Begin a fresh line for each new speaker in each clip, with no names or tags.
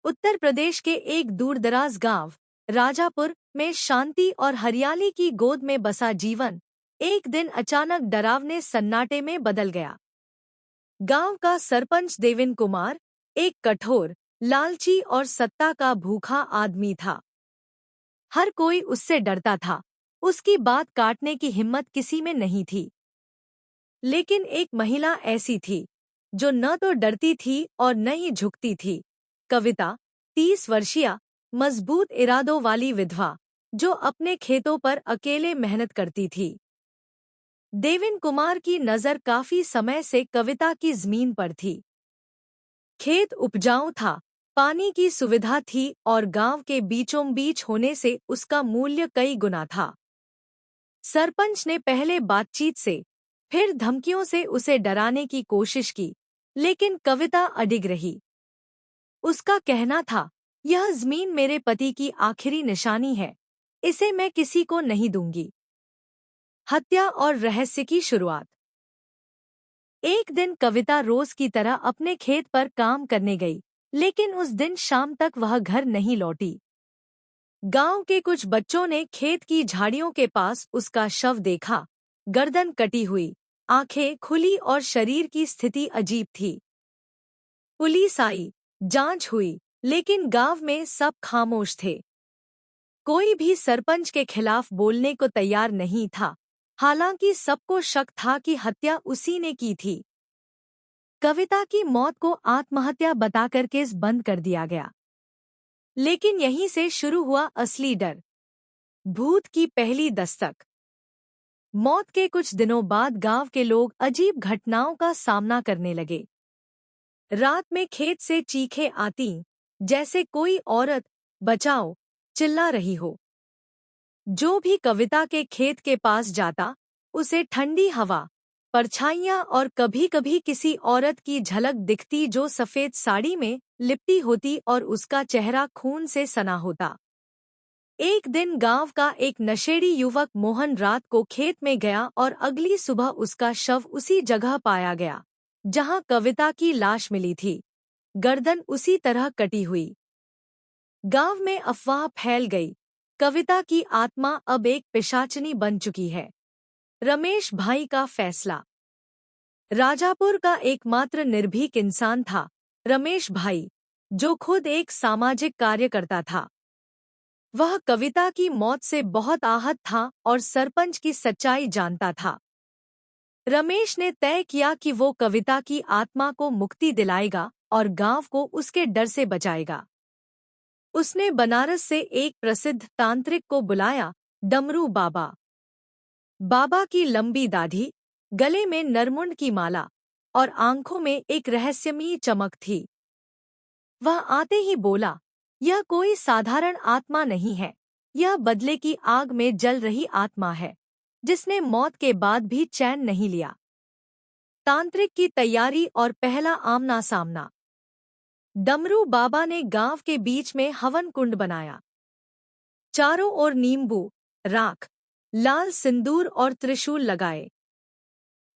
उत्तर प्रदेश के एक दूरदराज गांव राजापुर में शांति और हरियाली की गोद में बसा जीवन एक दिन अचानक डरावने सन्नाटे में बदल गया। गांव का सरपंच देवेन कुमार एक कठोर, लालची और सत्ता का भूखा आदमी था। हर कोई उससे डरता था, उसकी बात काटने की हिम्मत किसी में नहीं थी। लेकिन एक महिला ऐसी थी जो न तो डरती थी और न ही झुकती थी। कविता, 30 वर्षीय, मजबूत इरादों वाली विधवा, जो अपने खेतों पर अकेले मेहनत करती थी। देवेन कुमार की नजर काफी समय से कविता की जमीन पर थी। खेत उपजाऊ था, पानी की सुविधा थी और गांव के बीचों बीच होने से उसका मूल्य कई गुना था। सरपंच ने पहले बातचीत से, फिर धमकियों से उसे डराने की कोशिश की, लेकिन कविता अडिग रही। उसका कहना था, यह जमीन मेरे पति की आखिरी निशानी है, इसे मैं किसी को नहीं दूंगी। हत्या और रहस्य की शुरुआत। एक दिन कविता रोज की तरह अपने खेत पर काम करने गई, लेकिन उस दिन शाम तक वह घर नहीं लौटी। गांव के कुछ बच्चों ने खेत की झाड़ियों के पास उसका शव देखा, गर्दन कटी हुई, आंखें खुली और शरीर की स्थिति अजीब थी। पुलिस आई, जांच हुई, लेकिन गांव में सब खामोश थे। कोई भी सरपंच के खिलाफ बोलने को तैयार नहीं था, हालांकि सबको शक था कि हत्या उसी ने की थी। कविता की मौत को आत्महत्या बताकर केस बंद कर दिया गया। लेकिन यहीं से शुरू हुआ असली डर, भूत की पहली दस्तक। मौत के कुछ दिनों बाद गांव के लोग अजीब घटनाओं का सामना करने लगे। रात में खेत से चीखें आती, जैसे कोई औरत बचाओ चिल्ला रही हो। जो भी कविता के खेत के पास जाता, उसे ठंडी हवा, परछाइयां और कभी-कभी किसी औरत की झलक दिखती जो सफेद साड़ी में लिपटी होती और उसका चेहरा खून से सना होता। एक दिन गांव का एक नशेड़ी युवक मोहन रात को खेत में गया और अगली सुबह उसका शव उसी जगह पाया गया जहां कविता की लाश मिली थी, गर्दन उसी तरह कटी हुई। गांव में अफवाह फैल गई, कविता की आत्मा अब एक पिशाचनी बन चुकी है। रमेश भाई का फैसला। राजापुर का एकमात्र निर्भीक इंसान था रमेश भाई, जो खुद एक सामाजिक कार्यकर्ता था। वह कविता की मौत से बहुत आहत था और सरपंच की सच्चाई जानता था। रमेश ने तय किया कि वो कविता की आत्मा को मुक्ति दिलाएगा और गांव को उसके डर से बचाएगा। उसने बनारस से एक प्रसिद्ध तांत्रिक को बुलाया, डमरू बाबा। बाबा की लंबी दाढ़ी, गले में नरमुंड की माला और आंखों में एक रहस्यमयी चमक थी। वह आते ही बोला, यह कोई साधारण आत्मा नहीं है, यह बदले की आग में जल रही आत्मा है, जिसने मौत के बाद भी चैन नहीं लिया। तांत्रिक की तैयारी और पहला आमना सामना। डमरू बाबा ने गांव के बीच में हवन कुंड बनाया। चारों ओर नींबू, राख, लाल सिंदूर और त्रिशूल लगाए।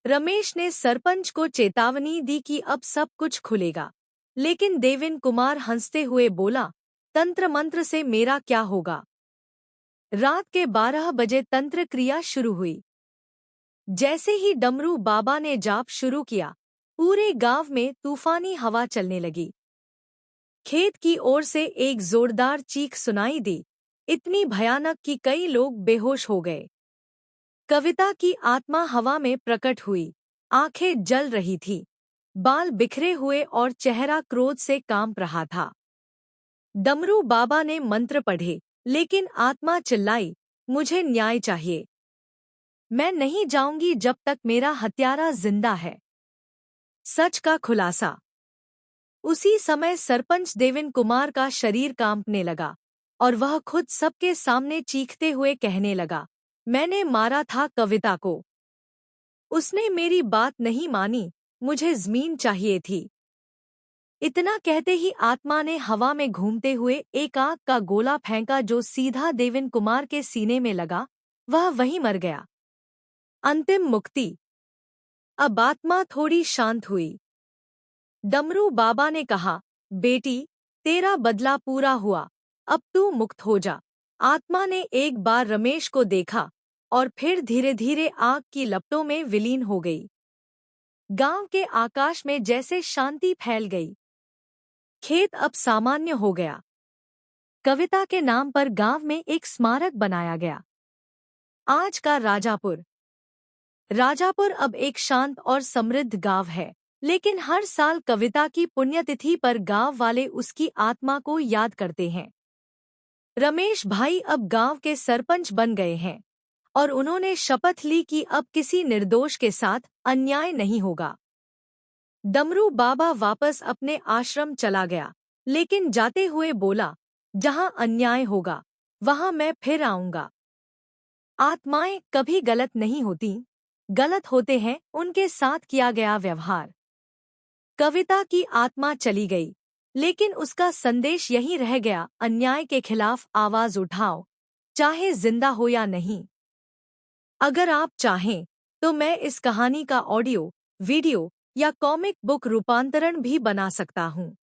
रमेश ने सरपंच को चेतावनी दी कि अब सब कुछ खुलेगा, लेकिन देवेन कुमार हंसते हुए बोला, तंत्र मंत्र से मेरा क्या होगा। रात के 12 बजे तंत्र क्रिया शुरू हुई। जैसे ही डमरू बाबा ने जाप शुरू किया, पूरे गांव में तूफानी हवा चलने लगी। खेत की ओर से एक जोरदार चीख सुनाई दी, इतनी भयानक कि कई लोग बेहोश हो गए। कविता की आत्मा हवा में प्रकट हुई, आंखें जल रही थी, बाल बिखरे हुए और चेहरा क्रोध से कांप रहा था। डमरू बाबा ने मंत्र पढ़े, लेकिन आत्मा चिल्लाई, मुझे न्याय चाहिए। मैं नहीं जाऊंगी जब तक मेरा हत्यारा जिंदा है। सच का खुलासा। उसी समय सरपंच देवेन कुमार का शरीर कांपने लगा और वह खुद सबके सामने चीखते हुए कहने लगा, मैंने मारा था कविता को। उसने मेरी बात नहीं मानी, मुझे जमीन चाहिए थी। इतना कहते ही आत्मा ने हवा में घूमते हुए एक आग का गोला फेंका जो सीधा देवेन कुमार के सीने में लगा। वह वहीं मर गया। अंतिम मुक्ति। अब आत्मा थोड़ी शांत हुई। डमरू बाबा ने कहा, बेटी, तेरा बदला पूरा हुआ, अब तू मुक्त हो जा। आत्मा ने एक बार रमेश को देखा और फिर धीरे धीरे आग की लपटों में विलीन हो गई। गांव के आकाश में जैसे शांति फैल गई। खेत अब सामान्य हो गया। कविता के नाम पर गांव में एक स्मारक बनाया गया। आज का राजापुर। राजापुर अब एक शांत और समृद्ध गांव है, लेकिन हर साल कविता की पुण्यतिथि पर गांव वाले उसकी आत्मा को याद करते हैं। रमेश भाई अब गांव के सरपंच बन गए हैं और उन्होंने शपथ ली कि अब किसी निर्दोष के साथ अन्याय नहीं होगा। डमरू बाबा वापस अपने आश्रम चला गया, लेकिन जाते हुए बोला, जहां अन्याय होगा वहां मैं फिर आऊंगा। आत्माएं कभी गलत नहीं होती, गलत होते हैं उनके साथ किया गया व्यवहार। कविता की आत्मा चली गई, लेकिन उसका संदेश यही रह गया, अन्याय के खिलाफ आवाज उठाओ, चाहे जिंदा हो या नहीं। अगर आप चाहें तो मैं इस कहानी का ऑडियो, वीडियो या कॉमिक बुक रूपांतरण भी बना सकता हूँ।